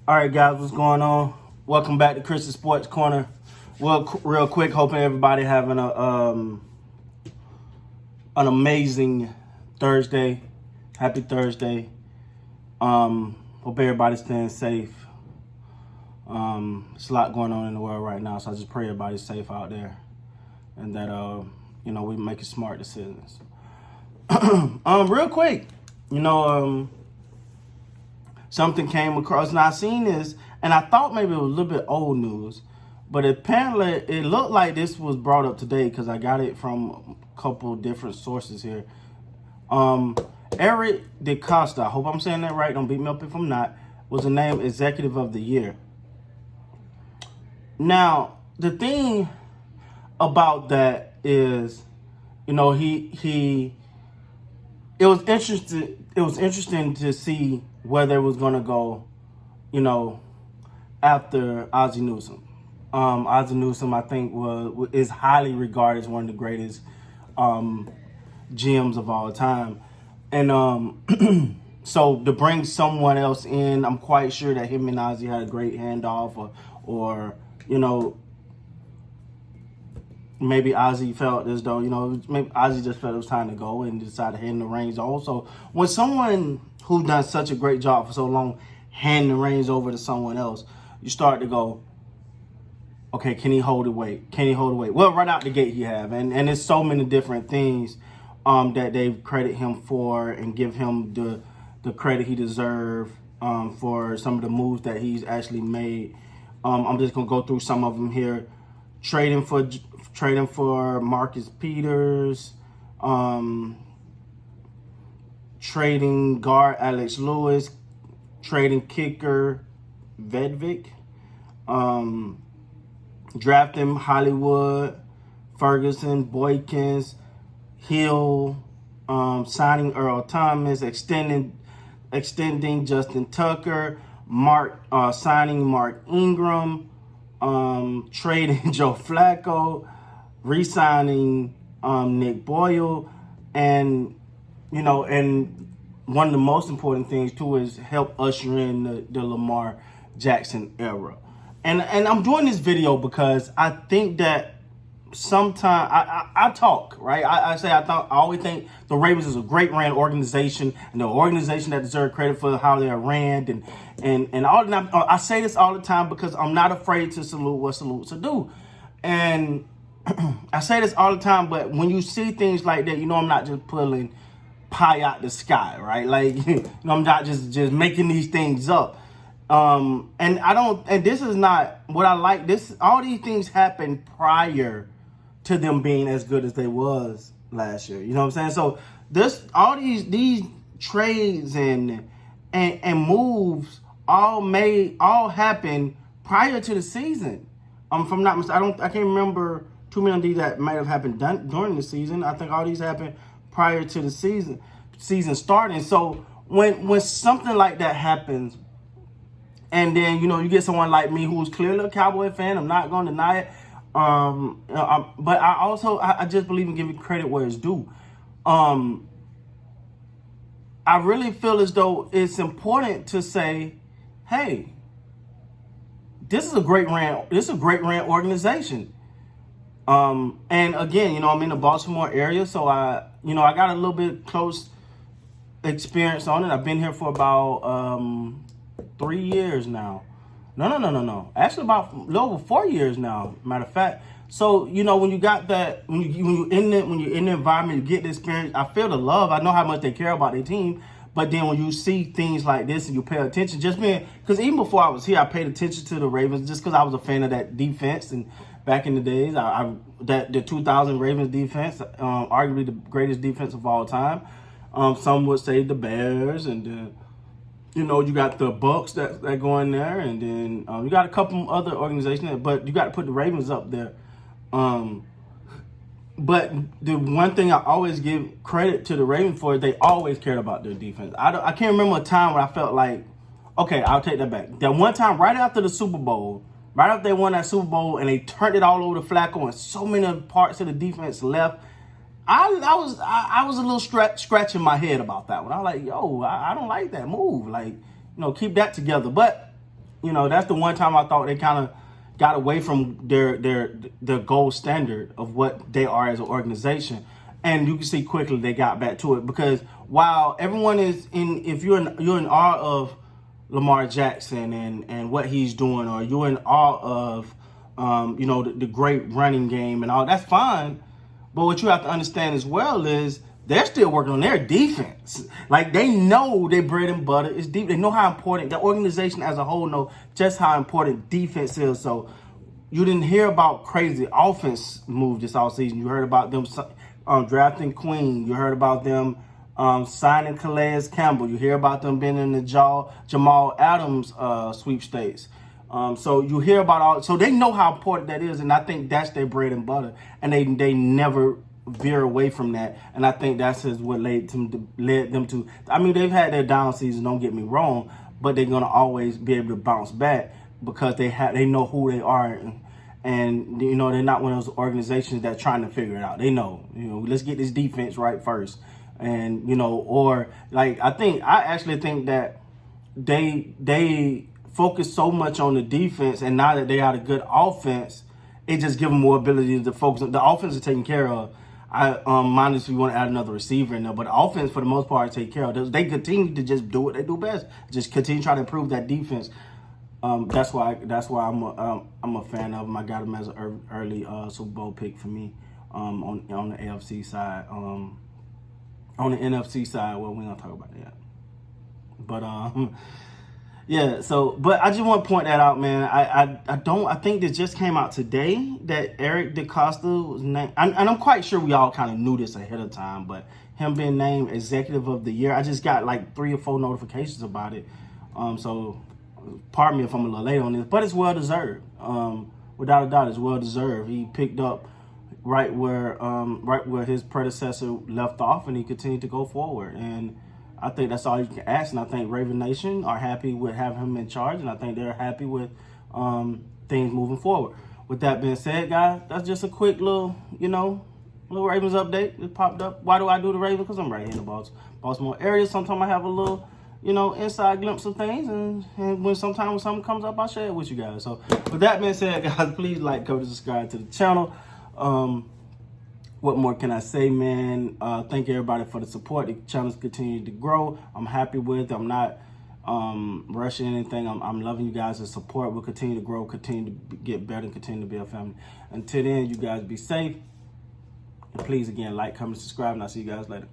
All right, guys, what's going on? Welcome back to Chris's Sports Corner. Well, real quick, hoping everybody having an amazing Thursday. Happy Thursday. Hope everybody's staying safe. There's a lot going on in the world right now, so I just pray everybody's safe out there, and that we making smart decisions. Real quick, something came across, and I seen this, and I thought maybe it was a little bit old news, but apparently it looked like this was brought up today because I got it from a couple different sources here. Eric Decosta, I hope I'm saying that right, don't beat me up if I'm not, was named Executive of the Year. Now, the thing about that is, it was interesting to see whether it was going to go, after Ozzie Newsome. Ozzie Newsome, I think, is highly regarded as one of the greatest GMs of all time. And so to bring someone else in, I'm quite sure that him and Ozzie had a great handoff, or maybe Ozzie felt as though, maybe Ozzie just felt it was time to go and decided to hand the reins over. So when someone who's done such a great job for so long hand the reins over to someone else, you start to go, okay, can he hold the weight? Can he hold the weight? Well, right out the gate he have. And there's so many different things that they credit him for and give him the credit he deserves for some of the moves that he's actually made. I'm just going to go through some of them here. Trading for Marcus Peters, trading guard Alex Lewis, trading kicker Vedvik, drafting Hollywood, Ferguson, Boykins, Hill, signing Earl Thomas, extending Justin Tucker, signing Mark Ingram, trading Joe Flacco, re-signing Nick Boyle, and one of the most important things too is help usher in the Lamar Jackson era. And I'm doing this video because I think that sometimes I talk, right? I always think the Ravens is a great ran organization, and the organization that deserves credit for how they're ran, and all. And I say this all the time because I'm not afraid to salute what salutes to do, and I say this all the time. But when you see things like that, I'm not just pulling pie out the sky, right? Like I'm not just making these things up. And this is not what I like. All these things happened prior to them being as good as they was last year. You know what I'm saying? So all these trades and moves all happened prior to the season. If I'm not mistaken, I can't remember too many of these that might have happened during the season. I think all these happened prior to the season starting. So when something like that happens, and then you get someone like me who's clearly a Cowboy fan, I'm not going to deny it. But I just believe in giving credit where it's due. I really feel as though it's important to say, hey, this is a great ran organization. And again, I'm in the Baltimore area, so I got a little bit close experience on it. I've been here for about 3 years now. No. Actually, about a little over 4 years now. Matter of fact. So when you got that, when you're in the environment, you get the experience. I feel the love. I know how much they care about their team. But then when you see things like this and you pay attention, because even before I was here, I paid attention to the Ravens just because I was a fan of that defense. And back in the days, the 2000 Ravens defense, arguably the greatest defense of all time. Some would say the Bears, and you got the Bucks that go in there, and then you got a couple other organizations, but you got to put the Ravens up there. But the one thing I always give credit to the Ravens for is they always cared about their defense. I can't remember a time where I felt like, okay, I'll take that back. That one time right after the Super Bowl, right after they won that Super Bowl and they turned it all over to Flacco and so many parts of the defense left, I was a little scratching my head about that one. I was like, yo, I don't like that move. Like, keep that together. But that's the one time I thought they kind of got away from their gold standard of what they are as an organization. And you can see quickly they got back to it, because while everyone is if you're in awe of Lamar Jackson and what he's doing, or you're in awe of the great running game and all, that's fine. But what you have to understand as well is they're still working on their defense. Like, they know their bread and butter is deep. They know how important the organization as a whole know just how important defense is. So you didn't hear about crazy offense move this offseason. You heard about them drafting Queen. You heard about them signing Calais Campbell. You hear about them being in the Jamal Adams sweepstakes. So you hear about so they know how important that is, and I think that's their bread and butter, and they never veer away from that. And I think that's what led them to. I mean, they've had their down season, don't get me wrong, but they're gonna always be able to bounce back because they know who they are, and they're not one of those organizations that's trying to figure it out. They know, let's get this defense right first, and or like I actually think that they focus so much on the defense, and now that they have a good offense, it just gives them more ability to focus on the offense is taken care of. Minus if you want to add another receiver in there, but the offense for the most part is taken care of. They continue to just do what they do best, just continue to try to improve that defense. That's why I'm a fan of them. I got them as an early Super Bowl pick for me on the AFC side. On the NFC side, well, we're not talking about that. But yeah. So, but I just want to point that out, man. I think this just came out today that Eric Decosta was named, and I'm quite sure we all kind of knew this ahead of time, but him being named Executive of the Year, I just got like 3 or 4 notifications about it. So pardon me if I'm a little late on this, but it's well deserved. Without a doubt, it's well deserved. He picked up right where his predecessor left off, and he continued to go forward. And I think that's all you can ask. And I think Raven Nation are happy with having him in charge, and I think they're happy with things moving forward. With that being said, guys, that's just a quick little Ravens update that popped up. Why do I do the Ravens? Because I'm right here in the Baltimore area. Sometimes I have a little inside glimpse of things, and when sometimes something comes up, I'll share it with you guys. So with that being said, guys, please like, comment, subscribe to the channel. What more can I say, man? Thank everybody for the support. The channel's continue to grow. I'm happy with it. I'm not rushing anything. I'm loving you guys' support. We'll continue to grow, continue to get better, and continue to be a family. Until then, you guys be safe. And please, again, like, comment, subscribe, and I'll see you guys later.